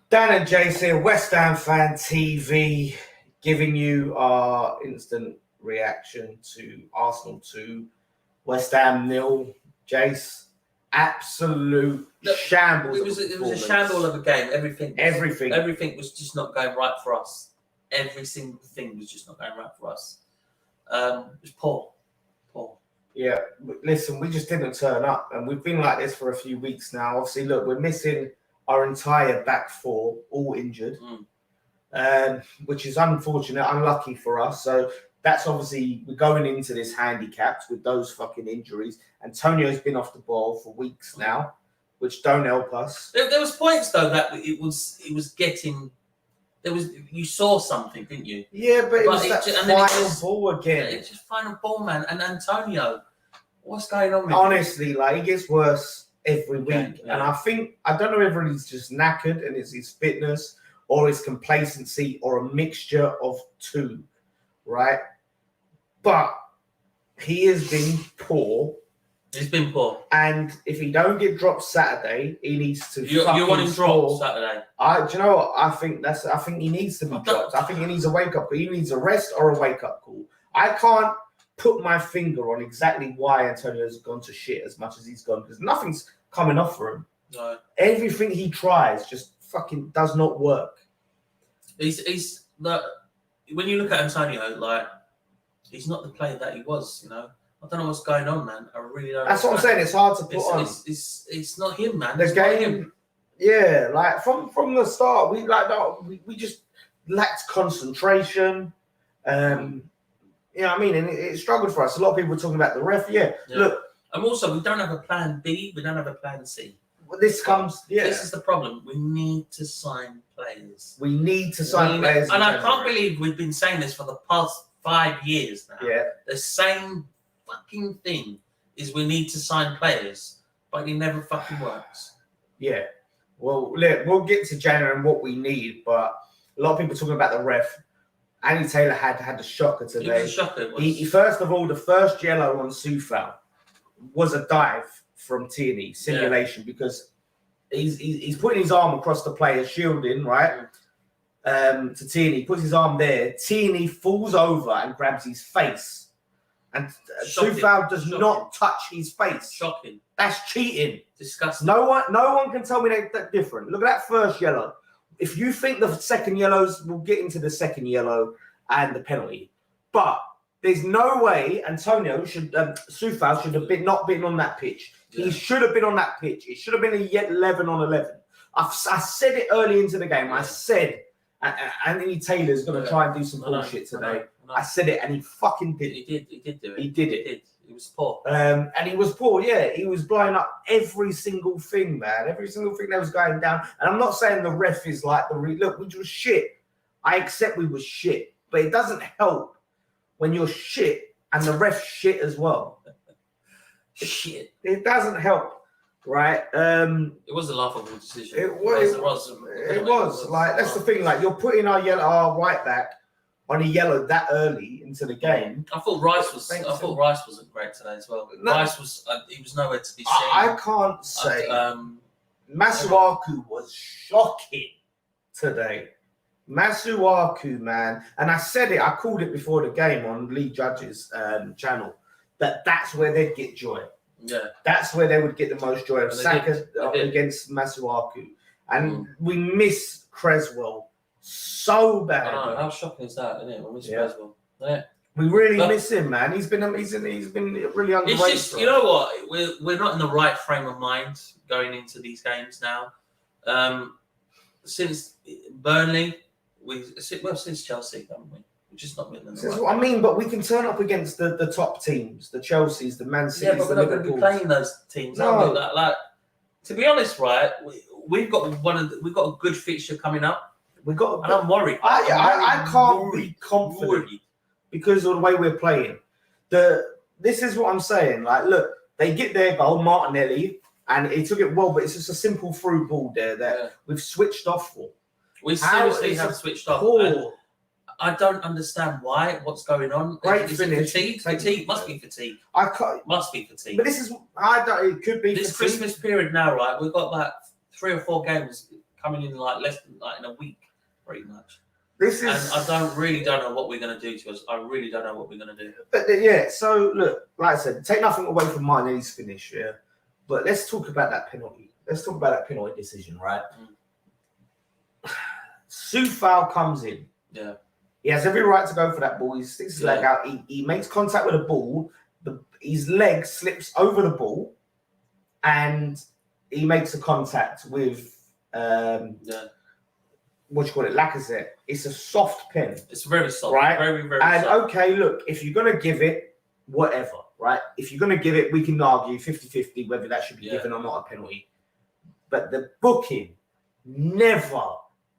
Dan and Jace here, West Ham Fan TV, giving you our instant reaction to Arsenal 2, West Ham 0. Jace, absolute shambles. It was a shamble of a game. Everything was just not going right for us. Every single thing was just not going right for us. It was poor. Yeah, listen, we just didn't turn up, and we've been like this for a few weeks now. Obviously, look, we're missing our entire back four, all injured, which is unfortunate, unlucky for us. So that's obviously, we're going into this handicapped with those fucking injuries. Antonio's been off the ball for weeks now, which don't help us. There was points though that it was getting. You saw something, didn't you? Yeah, but it was that final ball again. It's just final ball, man. And Antonio, what's going on with Honestly, like, he gets worse every week. Yeah. And I don't know whether he's just knackered and it's his fitness or his complacency or a mixture of two, right? But he has been poor. He's been poor. And if he don't get dropped Saturday, he needs to You want him dropped Saturday? Do you know what? I think he needs to be dropped. I think he needs a wake-up call. He needs a rest or a wake-up call. I can't put my finger on exactly why Antonio's gone to shit as much as he's gone, because nothing's coming off for him. No. Everything he tries just fucking does not work. He's when you look at Antonio, like, he's not the player that he was, you know. I don't know what's going on, man. I really don't. That's what I'm saying. It's hard to put on. It's not him, man. The game, yeah, like from the start, we just lacked concentration. You know what I mean? And it struggled for us. A lot of people were talking about the ref. Yeah. Look. And also, we don't have a plan B. We don't have a plan C. This comes. Yeah. This is the problem. We need to sign players. We need to sign players. And I can't believe we've been saying this for the past 5 years now. Yeah. The same fucking thing is we need to sign players, but it never fucking works. Yeah. Well, we'll get to January and what we need, but a lot of people talking about the ref. Andy Taylor had a shocker today. It was a shocker. He first of all, the first yellow on Soufal was a dive from Tierney, simulation, because he's putting his arm across the player, shielding, right? To Tierney, puts his arm there. Tierney falls over and grabs his face. And Soufal does not touch his face. Shocking. That's cheating. Disgusting. No one can tell me that different. Look at that first yellow. If you think the second yellows, we'll get into the second yellow and the penalty. But there's no way Soufal should have not been on that pitch. Yeah. He should have been on that pitch. It should have been a 11 on 11. I said it early into the game. Yeah. I said Anthony Taylor's going to try and do some bullshit today. I said it, and he fucking did. He did do it. He did it. He was poor. And he was poor, yeah. He was blowing up every single thing, man. Every single thing that was going down. And I'm not saying the ref is like look, we was shit. I accept we was shit. But it doesn't help when you're shit and the ref shit as well. Shit. It doesn't help, right? It was a laughable decision. It was. Like, that's the thing. Like, you're putting our right back on a yellow that early into the game. I thought Rice wasn't great today as well. No. Rice was. He was nowhere to be seen. I can't say. Masuaku was shocking today. Masuaku, man, and I said it. I called it before the game on Lee Judge's channel. That's where they'd get joy. Yeah, that's where they would get the most joy of Saka against Masuaku, and we miss Creswell so bad. I know, how shocking is that, isn't it? We miss Creswell. Yeah. We really miss him, man. He's been really underrated. It's just, you know what? We're not in the right frame of mind going into these games now. Since Burnley, since Chelsea, haven't we? We're just not been in the right. I mean, but we can turn up against the top teams, the Chelseas, the Man Cities, but we're not going to be playing those teams. No. Like, to be honest, right? We've got a good fixture coming up. And I'm worried. I can't be confident because of the way we're playing. This is what I'm saying. Like, look, they get their goal, Martinelli, and he took it well, but it's just a simple through ball there that we've switched off for. We seriously have switched off. I don't understand why. What's going on? Great finish. Fatigue must be fatigue. Must be fatigue. But it could be this Christmas period now, right? We've got like 3 or 4 games coming in like less than in a week, pretty much. This is, and I don't know what we're going to do to us. I really don't know what we're going to do. But yeah, so look, like I said, take nothing away from Martinelli's finish, yeah. But let's talk about that penalty. Let's talk about that penalty decision, right? Soufal comes in. Yeah. He has every right to go for that ball. He sticks his leg out. He makes contact with the ball. His leg slips over the ball, and he makes a contact with what do you call it, Lacazette. It's a soft pen. It's very soft, right? Very, very and soft. Okay, look, if you're gonna give it, whatever, right? If you're gonna give it, we can argue 50-50 whether that should be given or not a penalty. But the booking never,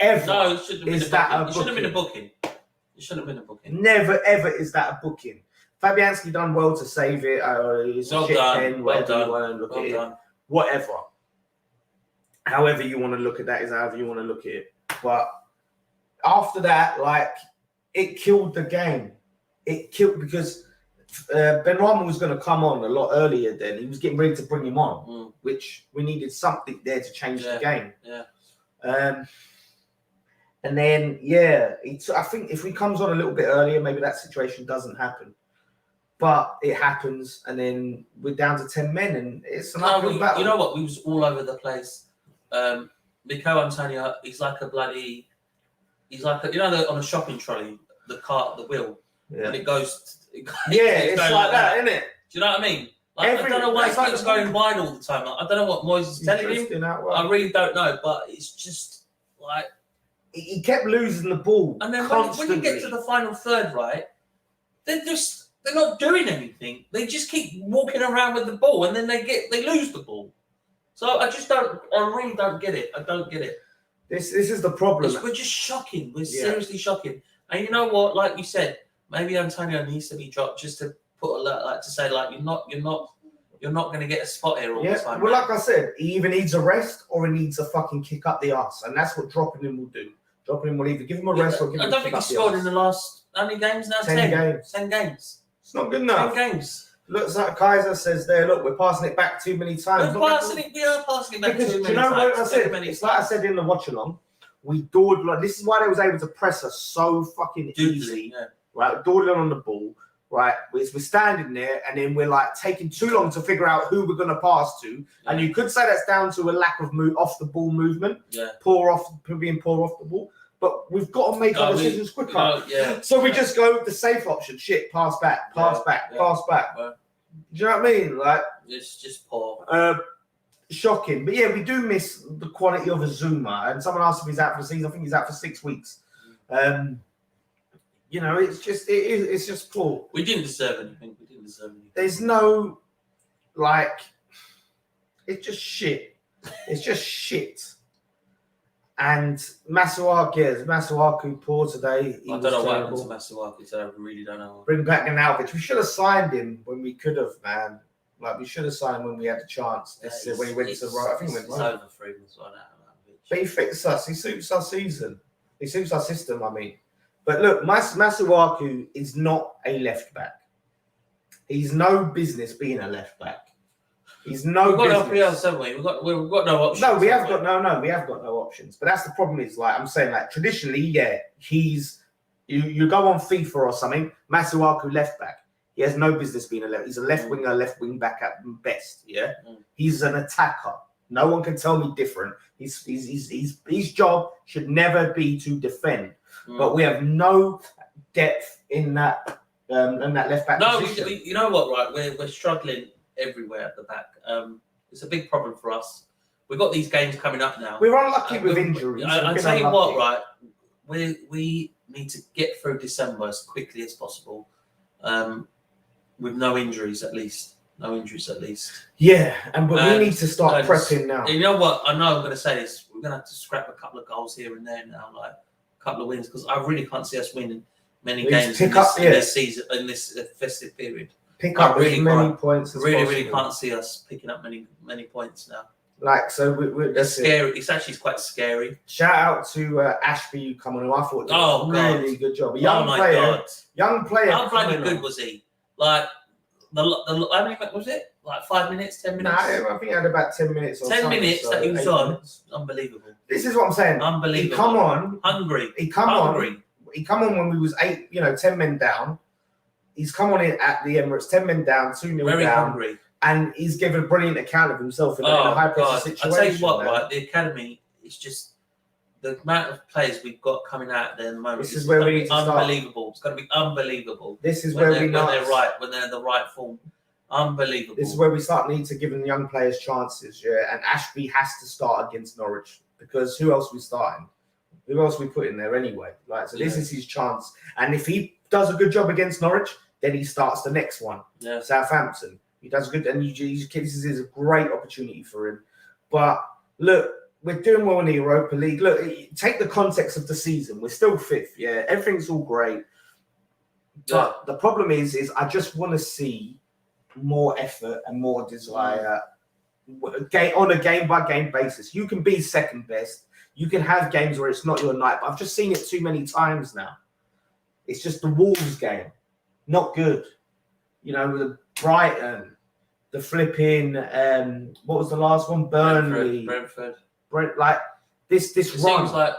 ever. No, it shouldn't have been that a booking. It shouldn't have been a booking. It shouldn't have been a booking. Never, ever is that a booking. Fabianski done well to save it. It's a shit pen, whatever you want to look at it. Whatever. However you want to look at that is however you want to look at it. But after that, like, it killed the game. It killed because Benrahma was going to come on a lot earlier then. He was getting ready to bring him on, which we needed something there to change the game. Yeah. And then, I think if he comes on a little bit earlier, maybe that situation doesn't happen. But it happens, and then we're down to 10 men, and it's an uphill battle. You know what? We was all over the place. Mikel Antonio, he's like a, on a shopping trolley, the cart, the wheel, and it goes. It's like that, isn't it? Do you know what I mean? Like, I don't know why he keeps going wide all the time. I don't know what Moyes is telling him. I really don't know, but it's just like he kept losing the ball. And then when you get to the final third, right, they're not doing anything. They just keep walking around with the ball, and then they lose the ball. So I really don't get it. I don't get it. This is the problem. We're just shocking. We're seriously shocking. And you know what? Like you said, maybe Antonio needs to be dropped just to put to say you're not going to get a spot here all the time. Well, like I said, he either needs a rest or he needs a fucking kick up the arse, and that's what dropping him will do. Dropping him will either give him a rest or give him a kick up the arse. I don't think he scored in the last how many games now? 10 games. 10 games. It's not good enough. 10 games. Looks like Kaiser says there, look, we're passing it back too many times. We are passing it back because too many times. You know what I said? It's like I said in the watch along. We dawdled. This is why they was able to press us so fucking easy. Yeah. Right, dawdling on the ball. Right, we're standing there, and then we're like taking too long to figure out who we're going to pass to. Yeah. And you could say that's down to a lack of off the ball movement. Yeah. Being poor off the ball. But we've got to make our decisions quicker. So we just go the safe option. Shit, pass back. Pass back. Do you know what I mean? Like, it's just poor. Shocking. But yeah, we do miss the quality of Azuma. And someone asked if he's out for the season. I think he's out for 6 weeks. It's just poor. We didn't deserve anything. There's no, it's just shit. It's just shit. And Masuaku poor today. I don't know what happened to Masuaku today. I really don't know. Bring back Ganalvic. We should have signed him when we could have, man. We should have signed when we had the chance. When he went to the right. I think he went right. It's over for him as well now. But he fits us. He suits our season. He suits our system, I mean. But look, Masuaku is not a left back. He's no business being a left back. He's no business. We've got haven't we? We've got no options. No, we have got no options. But that's the problem. Is I'm saying, traditionally, he's you go on FIFA or something. Masuaku left back. He has no business being a left. He's a left winger, left wing back at best. Yeah, he's an attacker. No one can tell me different. His job should never be to defend. But we have no depth in that left back position. You know what? Right, we're struggling everywhere at the back. It's a big problem for us. We've got these games coming up now. We're unlucky with injuries. I'll tell you what, right? We need to get through December as quickly as possible, with no injuries at least. Yeah, but we need to start prepping now. You know what? I know I'm going to say this. We're going to have to scrap a couple of goals here and there now, a couple of wins, because I really can't see us winning many games in this season, in this festive period. Pick up as many points as possible. Really can't see us picking up many points now. It's scary. It's actually quite scary. Shout out to Ashby who come on, who I thought did a really good job. Young player. How bloody good was he? how many was it? Like 5 minutes, 10 minutes? No, I think he had about 10 minutes. Or 10 something, minutes so that he was 8 on. minutes. Unbelievable. This is what I'm saying. Unbelievable. He come on. Hungry. He come on. He come on when we was 10 men down. He's come on in at the Emirates, 10 men down, 2-0 down. Very hungry. And he's given a brilliant account of himself in a high pressure situation. I'll tell you what, right? The academy is just the amount of players we've got coming out there at the moment. This is where we need to start. Unbelievable. It's going to be unbelievable. This is where when they're in the right form. Unbelievable. This is where we need to give the young players chances, yeah. And Ashby has to start against Norwich because who else we starting? Who else we put in there anyway? This is his chance. And if he does a good job against Norwich, then he starts the next one. Yeah. Southampton. He does good, and this is a great opportunity for him. But look, we're doing well in the Europa League. Look, take the context of the season. We're still fifth, yeah. Everything's all great. But the problem is I just want to see more effort and more desire on a game-by-game basis. You can be second best. You can have games where it's not your night. But I've just seen it too many times now. It's just the Wolves game. Not good. The Brighton, the flipping, what was the last one? Burnley. Brentford. This it run. Seems like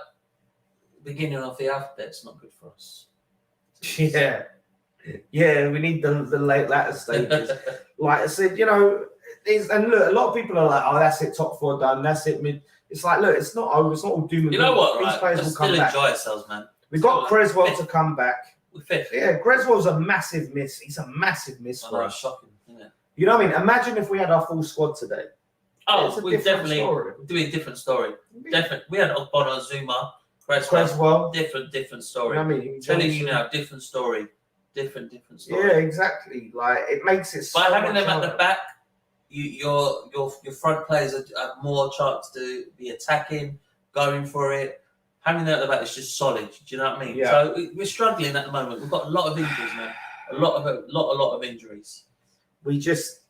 the beginning of the alphabet's not good for us. Yeah. Yeah, we need the late latter stages. Like I said, and look, a lot of people are like, oh, that's it, top 4 done, that's it, mid. It's like, look, it's not over, it's not all doom and gloom. You know what, These right? players Let's will come still back. enjoy ourselves, man. We've got Creswell to come back. We're fifth. Yeah, Creswell's a massive miss. He's a massive miss for us. Shocking, isn't it? You know what I mean? Imagine if we had our full squad today. Oh, we're definitely doing a different story. Definitely. We had Ogbonna, Zuma, Creswell. Different story. You know what I mean? Telling you now, different story. Different story. Yeah, exactly. Like, it makes it so by having them harder. at the back, your front players have more chance to be attacking, going for it. Having them at the back is just solid. Do you know what I mean? Yeah. So we're struggling at the moment. We've got a lot of injuries, man. A lot of injuries. We just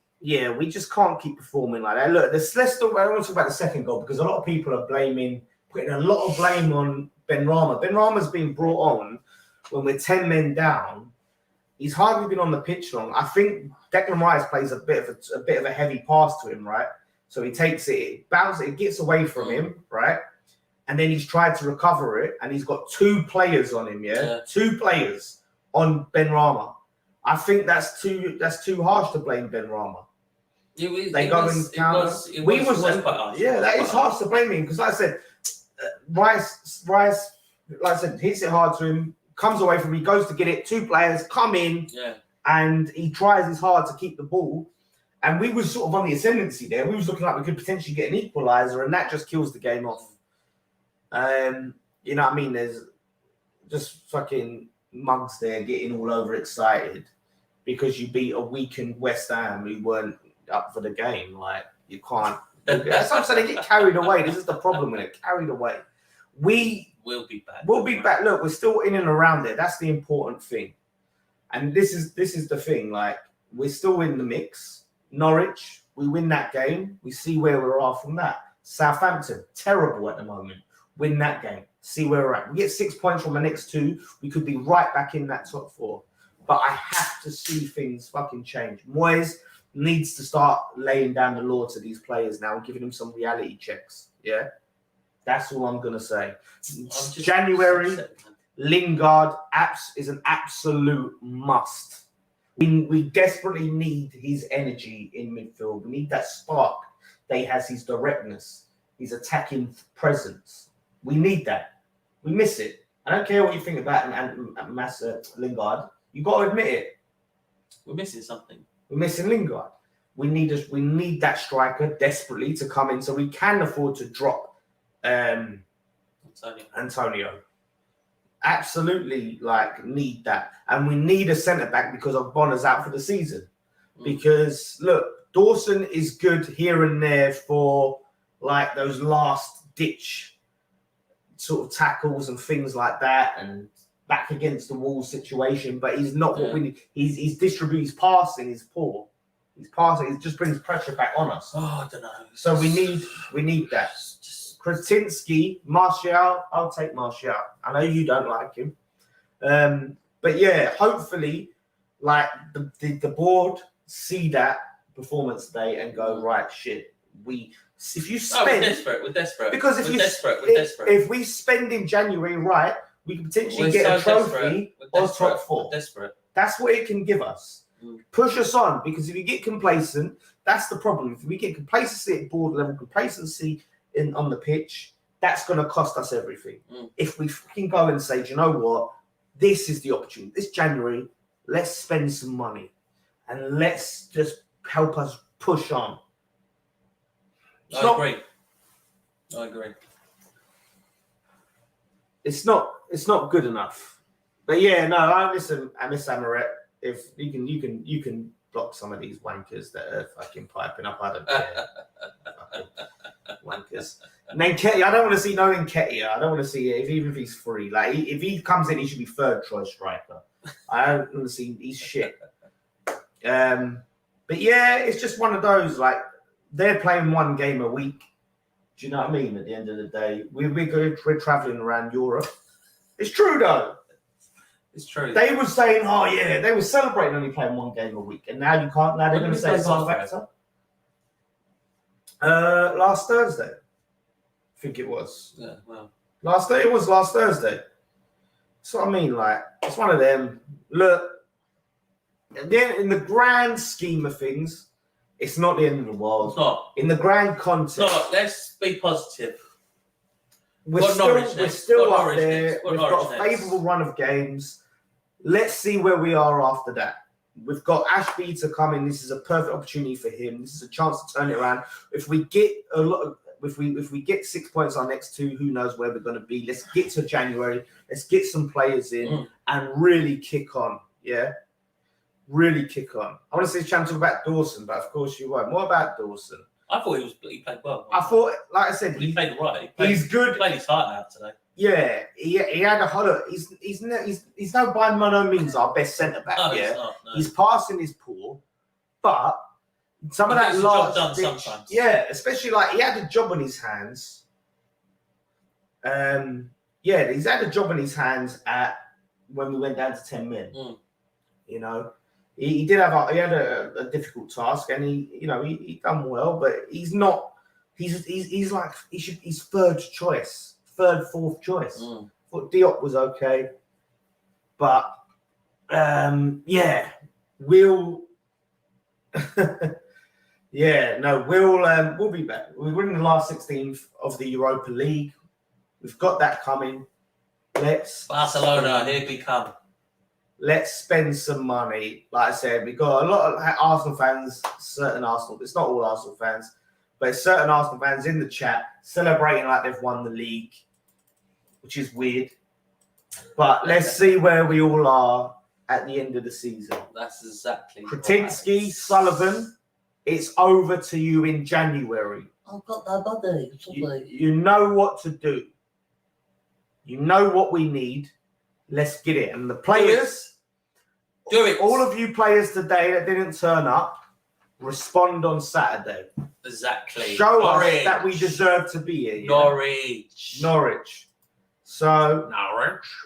can't keep performing like that. Look, let's talk. I don't want to talk about the second goal because a lot of people are putting a lot of blame on Benrahma. Benrahma's been brought on when we're 10 men down. He's hardly been on the pitch long. I think Declan Rice plays a bit of a heavy pass to him, right? So he takes it, bounces, it gets away from him, right? And then he's tried to recover it, and he's got 2 players on him, yeah? 2 players on Benrahma. I think that's too harsh to blame Benrahma. They go and counter. That is harsh to blame him because, like I said, Rice, like I said, hits it hard to him, comes away from him, he goes to get it. 2 players come in, and he tries his hard to keep the ball. And we was sort of on the ascendancy there. We was looking like we could potentially get an equaliser, and that just kills the game off. You know what I mean? There's just fucking mugs there getting all over excited because you beat a weakened West Ham who weren't up for the game. Like, you can't. That's what I'm saying. They get carried away. This is the problem with it. Carried away. We'll be back. We'll be back. Look, we're still in and around there. That's the important thing. And this is the thing. Like, we're still in the mix. Norwich, we win that game. We see where we are from that. Southampton, terrible at the moment. Win that game. See where we're at. We get 6 points from the next 2. We could be right back in that top 4. But I have to see things fucking change. Moyes needs to start laying down the law to these players now and giving them some reality checks. Yeah? That's all I'm going to say. January, Lingard is an absolute must. We desperately need his energy in midfield. We need that spark that he has, his directness, his attacking presence. We need that. We miss it. I don't care what you think about Lingard. You got to admit it. We're missing something. We're missing Lingard. We need that striker desperately to come in so we can afford to drop Antonio. Absolutely, need that. And we need a centre-back because Ogbonna's out for the season. Because, look, Dawson is good here and there for, those last-ditch sort of tackles and things like that and back against the wall situation, but he's not what we need. He's distributing, his passing is poor. His passing, it just brings pressure back on us. Oh, I don't know. So we need that. Kretinsky, Martial, I'll take Martial. I know you don't like him. But yeah, hopefully, the board see that performance day and go, right, shit, if you we're spend desperate. because if we're you desperate. if we spend in January, right, we can potentially get a trophy or top 4. We're desperate. That's what it can give us. Push us on, because if you get complacent, that's the problem. If we get complacency at board level, complacency on the pitch, that's going to cost us everything. If we fucking go and say, do you know what, this is the opportunity. This January, let's spend some money and let's just help us push on. I agree. It's not good enough. But yeah, no, I miss Amoret. If you can block some of these wankers that are fucking piping up. I don't care. Wankers. Nketiah, I don't want to see no Nketiah. I don't want to see it. Even if he's free, like if he comes in, he should be 3rd choice striker. I don't want to see he's shit. But yeah, it's just one of those, like, they're playing 1 game a week. Do you know what I mean? At the end of the day, we're traveling around Europe. It's true though. It's true. They were saying, oh yeah, they were celebrating only playing 1 game a week, and now you can't. Now they're going to say it's not a factor. Last Thursday, I think it was. Yeah, well. It was last Thursday. That's what I mean. Like, it's one of them. Look, then in the grand scheme of things, it's not the end of the world. It's not. In the grand context. No, let's be positive. We're still up there. We've got a favourable run of games. Let's see where we are after that. We've got Ashby to come in. This is a perfect opportunity for him. This is a chance to turn it around. If we get if we get 6 points on next 2, who knows where we're going to be? Let's get to January. Let's get some players in and really kick on. Yeah, really kick on. I want to see Cham talk about Dawson, but of course you won't. What about Dawson? I thought he played well. I thought, like I said, he played right. He's good. He played his heart out today. Yeah, he had a hollow. He's no by no means our best centre back. No, yeah, he's not, no. His passing is poor, but some of that large done sometimes. Yeah, especially like he had a job on his hands. Yeah, he's had a job on his hands at when we went down to 10 men. You know, he did have a difficult task, and he done well, but he's not. He's like he's 3rd choice. 3rd, 4th choice. Thought Diop was okay, but yeah, we'll be back. We're in the last 16th of the Europa League. We've got that coming. Barcelona, here we come. Let's spend some money. Like I said, we got a lot of Arsenal fans. It's not all Arsenal fans. But certain Arsenal fans in the chat celebrating like they've won the league, which is weird. But let's see where we all are at the end of the season. That's exactly. Kretinsky, Sullivan, it's over to you in January. I've got that buddy. You know what to do. You know what we need. Let's get it. And the players, do it. All of you players today that didn't turn up, respond on Saturday. Exactly. Show us that we deserve to be here. Norwich. So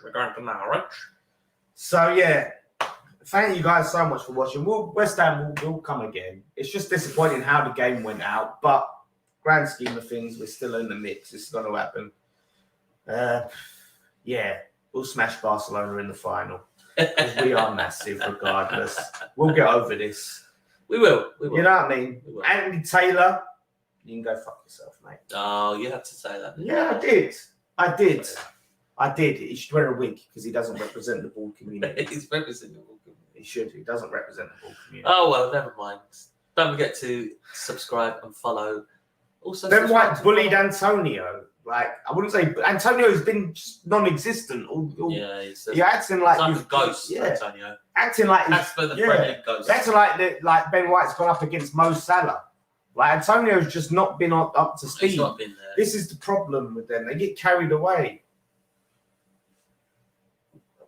we're going to Norwich. So yeah, thank you guys so much for watching. West Ham will come again. It's just disappointing how the game went out, but grand scheme of things, we're still in the mix. It's going to happen. Yeah, we'll smash Barcelona in the final. We are massive, regardless. We'll get over this. We will. You know what I mean? Anthony Taylor, you can go fuck yourself, mate. Oh, you have to say that. Yeah, I did. He should wear a wig because he doesn't represent the ball community. He's representing the ball community. He should. He doesn't represent the ball community. Oh, well, never mind. Don't forget to subscribe and follow. Also, Ben White bullied Antonio. Like, I wouldn't say Antonio's been non-existent. You're acting like he's a ghost, Antonio. Acting like that's for the Premier League ghost. Acting like Ben White's gone up against Mo Salah. Like, Antonio's just not been up to speed. He's not been there. This is the problem with them. They get carried away.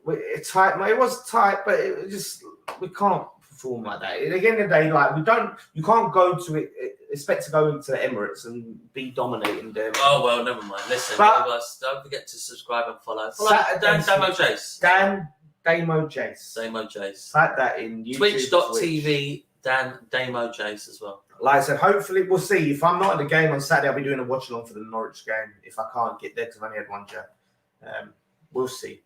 It's tight, mate. It was tight, but it just we can't perform like that. At the end of the day, like you can't go to it. Expect to go into the Emirates and be dominating them. Oh well, never mind. Listen, don't forget to subscribe and follow. Damo Jace. Damo Jace. Damo Jace. Type that in. Twitch.tv Damo Jace as well. Like I said, hopefully we'll see. If I'm not at the game on Saturday, I'll be doing a watch along for the Norwich game. If I can't get there because I've only had one jet, we'll see.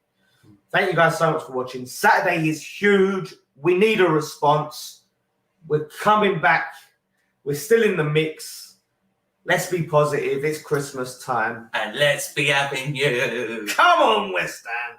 Thank you guys so much for watching. Saturday is huge. We need a response. We're coming back. We're still in the mix. Let's be positive. It's Christmas time. And let's be having you. Come on, West Ham.